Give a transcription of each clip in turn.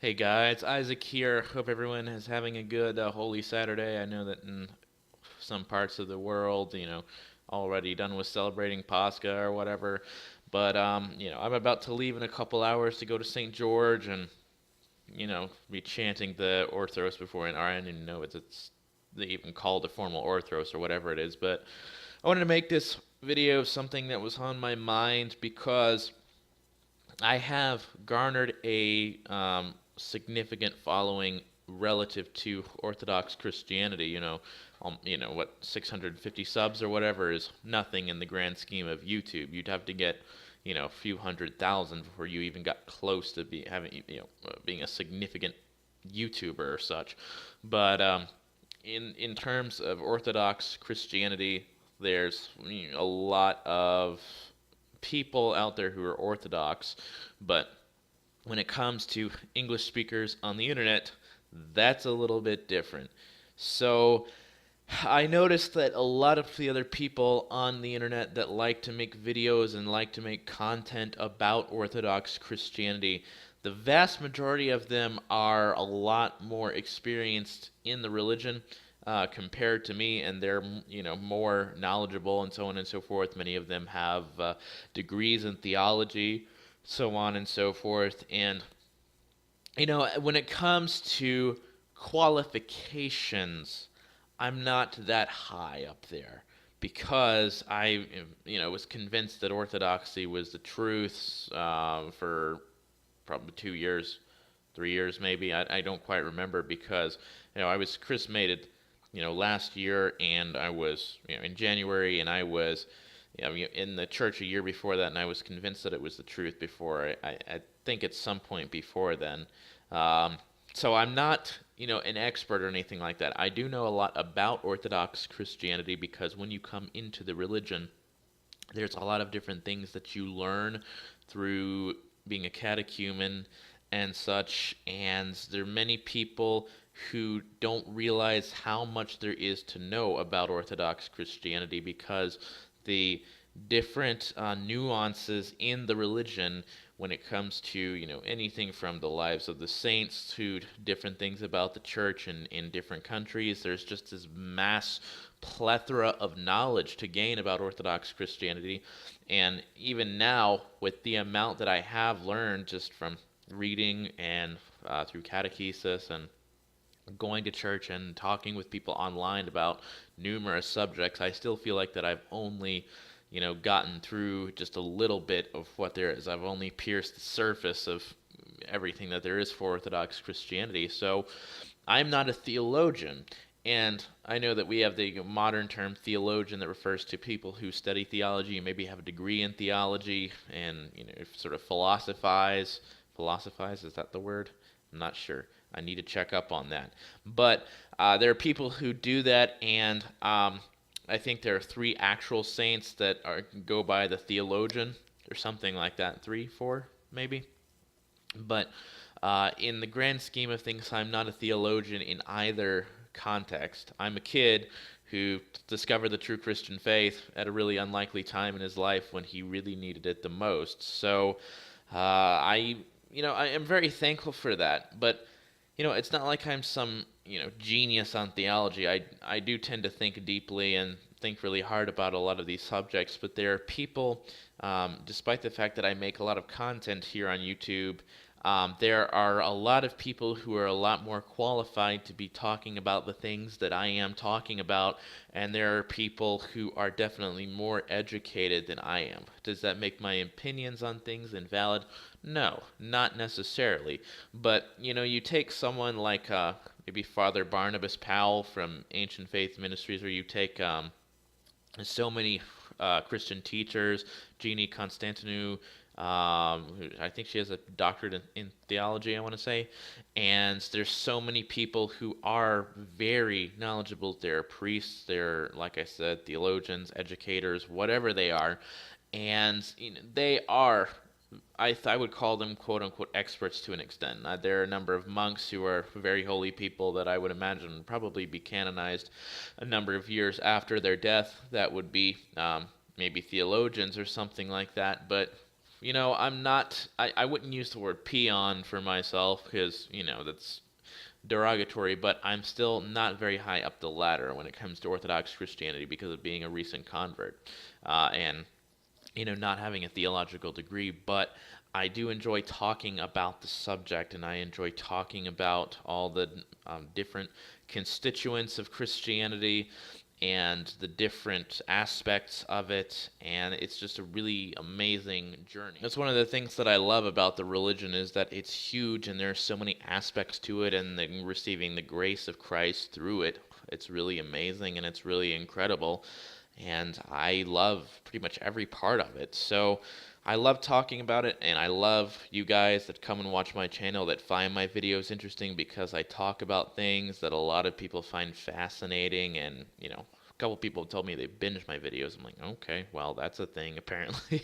Hey guys, Isaac here. Hope everyone is having a good Holy Saturday. I know that in some parts of the world, already done with celebrating Pascha or whatever. But I'm about to leave in a couple hours to go to St. George and be chanting the Orthros before, and I didn't even know it's they even called it formal Orthros or whatever it is. But I wanted to make this video of something that was on my mind because I have garnered a significant following relative to Orthodox Christianity. What 650 subs or whatever is nothing in the grand scheme of YouTube. You'd have to get a few 100,000 before you even got close to being a significant YouTuber or such. But in terms of Orthodox Christianity, there's a lot of people out there who are Orthodox, but when it comes to English speakers on the internet, that's a little bit different. So I noticed that a lot of the other people on the internet that like to make videos and like to make content about Orthodox Christianity, the vast majority of them are a lot more experienced in the religion compared to me, and they're more knowledgeable and so on and so forth. Many of them have degrees in theology, so on and so forth. And when it comes to qualifications, I'm not that high up there because I, was convinced that orthodoxy was the truth for probably 2 years, 3 years maybe. I don't quite remember because I was chrismated last year, and I was in January, and I was in the church a year before that, and I was convinced that it was the truth before. I think at some point before then. So I'm not an expert or anything like that. I do know a lot about Orthodox Christianity because when you come into the religion, there's a lot of different things that you learn through being a catechumen and such, and there are many people who don't realize how much there is to know about Orthodox Christianity because the different nuances in the religion when it comes to anything from the lives of the saints to different things about the church in different countries. There's just this mass plethora of knowledge to gain about Orthodox Christianity, and even now with the amount that I have learned just from reading and through catechesis and going to church and talking with people online about numerous subjects, I still feel like that I've only gotten through just a little bit of what there is. I've only pierced the surface of everything that there is for Orthodox Christianity. So I'm not a theologian. And I know that we have the modern term theologian that refers to people who study theology and maybe have a degree in theology and sort of philosophize. Philosophize, is that the word? I'm not sure. I need to check up on that. But there are people who do that, and I think there are three actual saints that go by the theologian or something like that. 3, 4, maybe. But in the grand scheme of things, I'm not a theologian in either context. I'm a kid who discovered the true Christian faith at a really unlikely time in his life when he really needed it the most. So I am very thankful for that. But it's not like I'm some genius on theology. I do tend to think deeply and think really hard about a lot of these subjects, but there are people, despite the fact that I make a lot of content here on YouTube, there are a lot of people who are a lot more qualified to be talking about the things that I am talking about, and there are people who are definitely more educated than I am. Does that make my opinions on things invalid? No, not necessarily. But, you take someone like maybe Father Barnabas Powell from Ancient Faith Ministries, or you take so many Christian teachers, Jeannie Constantinou, I think she has a doctorate in theology, I want to say. And there's so many people who are very knowledgeable. They're priests, they're, like I said, theologians, educators, whatever they are. And they are, I would call them quote unquote experts to an extent. There are a number of monks who are very holy people that I would imagine would probably be canonized a number of years after their death. That would be maybe theologians or something like that. But I'm not. I wouldn't use the word peon for myself because that's derogatory, but I'm still not very high up the ladder when it comes to Orthodox Christianity because of being a recent convert, and not having a theological degree, but I do enjoy talking about the subject, and I enjoy talking about all the different constituents of Christianity and the different aspects of it, and it's just a really amazing journey. That's one of the things that I love about the religion is that it's huge and there are so many aspects to it, and then receiving the grace of Christ through it. It's really amazing and it's really incredible, and I love pretty much every part of it. So I love talking about it, and I love you guys that come and watch my channel that find my videos interesting because I talk about things that a lot of people find fascinating, and a couple people have told me they binge my videos. I'm like, okay, well, that's a thing apparently.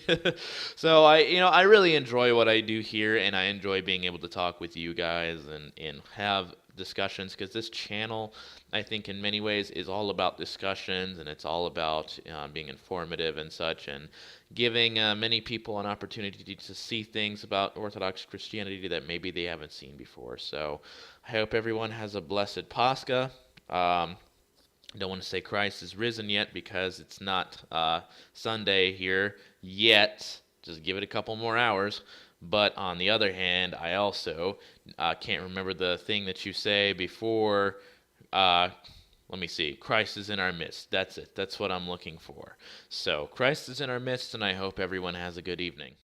So I really enjoy what I do here, and I enjoy being able to talk with you guys and have discussions, because this channel, I think, in many ways is all about discussions, and it's all about being informative and such, and giving many people an opportunity to see things about Orthodox Christianity that maybe they haven't seen before. So I hope everyone has a blessed Pascha. I don't want to say Christ is risen yet because it's not Sunday here yet. Just give it a couple more hours. But on the other hand, I also can't remember the thing that you say before. Let me see. Christ is in our midst. That's it. That's what I'm looking for. So Christ is in our midst, and I hope everyone has a good evening.